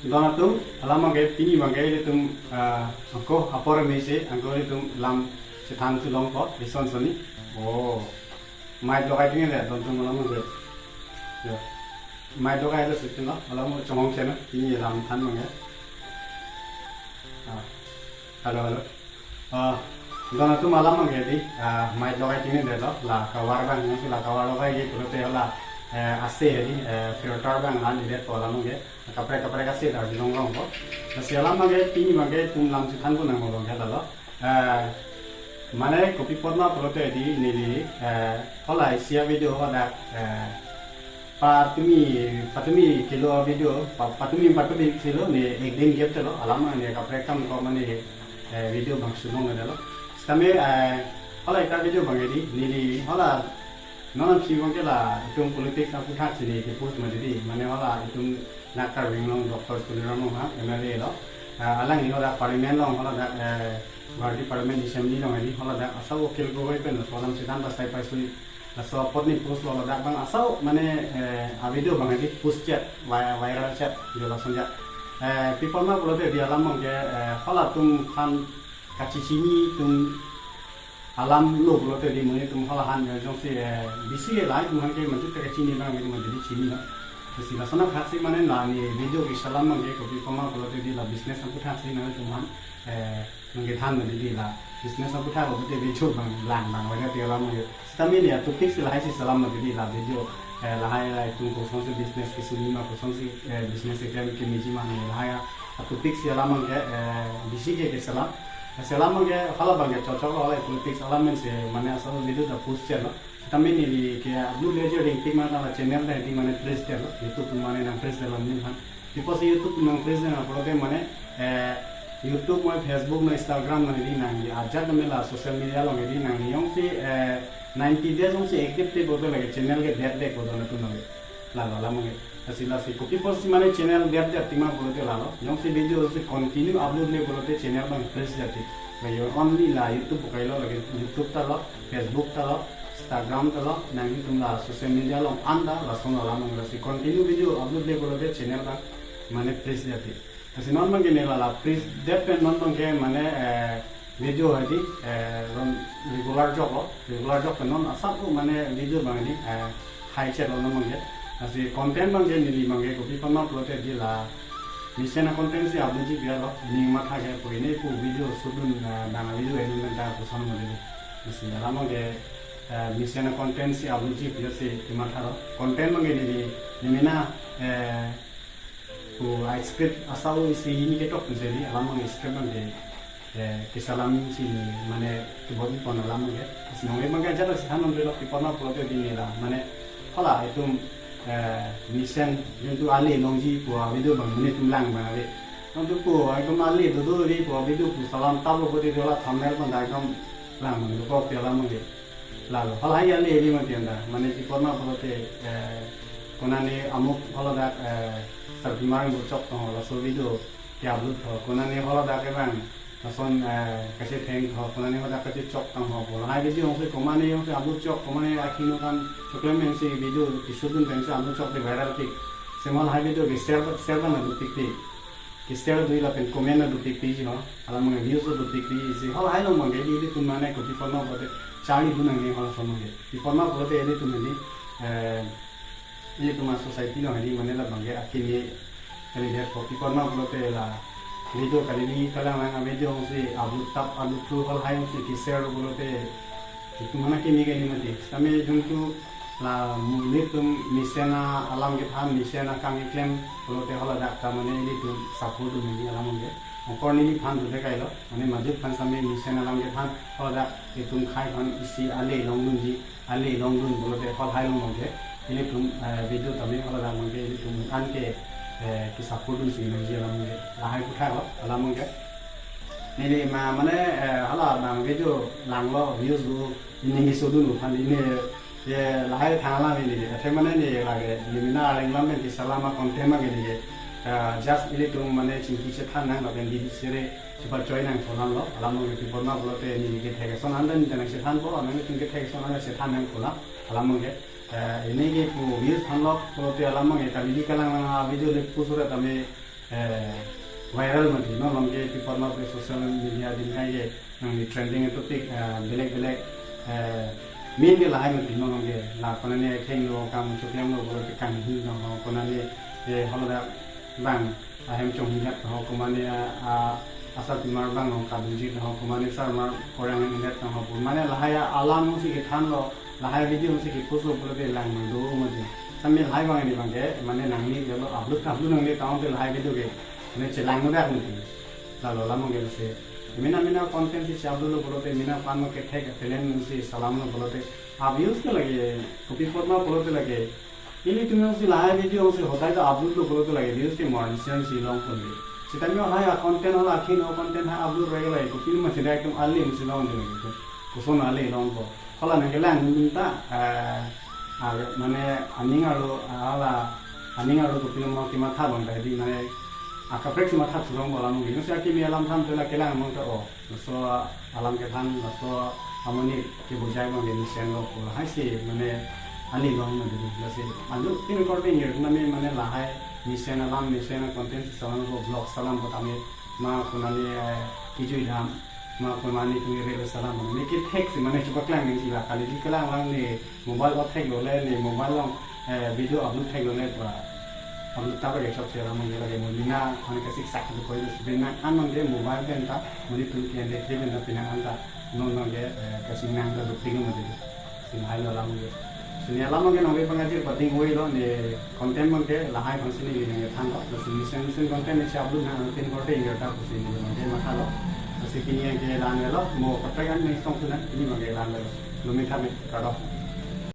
dona tum alama ge pini bang ge tum angko apore meise angko tum lam setan tu long ko bison soni oh mai dokai tinge le don tum alama ge ya mai dokai le sitin no alama chongong chena pini lam tan bang ge halo halo dona tum alama ge di mai dokai tinge le do la kawar bang ngi la kawar dokai ge purote la ase di filter bang an di to alama ge kapre kasih dah di nongkrong kok. Nasi alam magai pini magai tum lam si than ko nang molong kata lo. Mana kopi porna prote di nili hola isia video hola patumi kilo video patumi kilo ni ek din gap chalo alam ni kapre kam ko mane video bang sunong ada lo. Stame hola ita video bangai di nili hola non si bang kela itung politik aku thak sini ke post madi mana hola itung nakar binglong doktor kuliramo ha MLA lo alang ni hola parliament long hola da party parliament assembly long ni hola da asau kel go bai pen solam sidan ba sai pai sui aso potni post lo da bang asau mane a video bang di post chat viral chat yo la sonja people ma bolo de dia lam ke hola tum khan kachi chini tum alam lo bolo de di mone tum hola han jong se bisi lai tum han ke manju te chini bang mi mo di chini lo sila sana khasi mane nani video ki salam mangi ko bi koma ko di la business aku thasi na tuman mangi than na di la business aku tha ko di video bang lang bang wa ti la mangi stami ni tu fix la hai si salam na di la video la hai la tu ko son se business ki suni ma ko son se business ke ke mi ji ma ni la hai tu fix ya la mangi bisi ke salam salam mangi khala bang ke chocho ko la tu fix salam men se mane asal video da post chalo kami ni kayak dulu aja ring tim mana lah channel dah di mana press dia lo YouTube mana nang press dalam ni kan because YouTube nang press dia apa lagi mana YouTube mana Facebook mana Instagram mana ni nang di aja kami lah social media lo ni nang ni yang si 90 days yang si active te bodo lagi channel ke date bodo na tu nang lalu lama ni asila si copy post si mana channel date tima bodo te lalu yang si video si continue upload le bodo te channel bang press jati bayo only lah YouTube bukai lo lagi YouTube ta lo Facebook ta lo Instagram talo nangi tumla social media long anda langsung alam ngrasi continue video upload le bolo de channel ba mane press jati asi non mangi nela la press depend non mangi mane video hadi regular job non asap mane video bangni high chat non mangi asi content mangi nili mangi ko bi pama upload di la misena content si upload ji biar lo ni matha ge ko ini ko video sudun dana video ini menta ko son mo di asi alam mangi misalnya konten si abuji biasa dimana konten mengenai ni mana ku script asal isi ini kita jadi alam mengenai script mengenai kesalam si mana kebodi pun alam mengenai sebenarnya mengenai jalan sih hanum belok di pernah pulau di ni lah mana kalau itu misal itu alih longji buat video mengenai tulang mengenai untuk ku itu alih itu di buat video ku salam tahu ku di dalam thumbnail pun dah kamu lang mengenai kau tiada mengenai lalu hal hal ini ini macam dah mana di pernah berarti konane amuk hal dah serbimarang bocok tu langsung video dia upload konane hal dah keban langsung kasih thank konane hal dah kasih cok tu hal hal video yang komane yang upload cok komane akhirnya kan coklat mensi video disudun tensi upload cok di viral tik semua hal video di share kan ada tik tik di share tu ialah pen komen ada tik tik je no alam mengenai views ada tik tik sih hal hal yang mengenai ini tu mana kau di pernah berarti cari pun yang ni kalau sama dia. Di pernah berarti ini tu meni, ini tu masuk society lo hari mana lah bangga akhirnya kali dia di pernah berarti lah video kali ni kalau mana video si upload tap upload tu hal hal si share berarti itu mana kini kali mati. Kami jumpa lah ni tu misalnya alam kita misalnya kami klaim berarti hal ada kami ni tu support tu meni alam dia. Okor ni fan tu dekai lo, ane majud fan sambil misen alam ke fan, kalau dah itu khai fan isi alih longdun ji, alih longdun bolo de kalau hai long je, ini tu video tapi kalau dah mungkin ini tu kan ke kisah pudun sih nanti alam ke, lahai kuthai lo alam ke, ini mana halah bang video lang lo views lo ini sudun fan ini ye lahai thangla ini, tapi mana ni lagi, ini mana orang lamben kisah lama konten macam ni just ini tu mana cingki cetan nang lapen di sini cepat join nang kolam lo alam lo itu pernah kalau tu ini kita hegeson anda ni jangan cetan pun anda ni tinggal hegeson anda cetan nang kolam alam lo ini ke tu views han lo kalau tu alam lo kita video kalang video lep pusura kami viral mati no longge people ma pe social media din kai ge nang ni trending topic belek belek min de lahai mati no longge la kona ne kheng lo kam chukyam lo bo kan hi no kona ne holoda bang hem chong hi hat ho koma ne asal timar bang no ka bunji no koma ne sar mar korang ne net no bo mane lahaya alam si ke than lo lahai video si ke post lo bo de lang do mo de sambil lahai bang ni bang ge mane nang ni lo upload nang ni taung de lahai video ge ne chelang no dak ni la lo la mo ge se mina content si abdul lo bolote mina pan mo ke thek felen si salam no bolote ab use ke lage copy forma bolote lage ini তুমি si lahai video si hotai to abdul lo bolote lage views ke more si long konde sita mi lahai content hola khin o content ha abdul rege lage copy ma sida ekdom ali si long de lage kuson ali long ko hola ne gelang minta আর মানে আনিং আৰু copy mo ki ma tha bang dai di mane akaprek si ma tha sulong bolam ngi so ki mi alam tham tela kelang mo to so alam ke than so amoni ki bujai mo ni sen lo ko hai si mane ali bang mo di lase anu tin recording yer na me mane lahai ni sen alam ni sen content salam ko blog salam ko tame ma kunani ki jui dam ma kunani ki re salam mo ni ki tek si mane chuba klang ni la kali di klang lang ni mobile wa tek lo le ni mobile long video upload tek lo le ba upload ta ba ge shop share mo ge la ge mo ni na an ka sik sak ko is bena an mo ge mobile ben ta mo ni tu ki ande ke ben ta pina an ta no no ge ka sing nang ta du ting mo de sin hai lo la mo ge sin ya la mo ge no ge pangaji pating hoi lo ni content mo ge la hai phang sin ni ge than lo so sin content ni upload na tin ko te ge ta ko sin ni mo ge ma tha lo so kini ge la ne lo mo patrai an ni song sunan ini mo ge la lo mi tha me ka do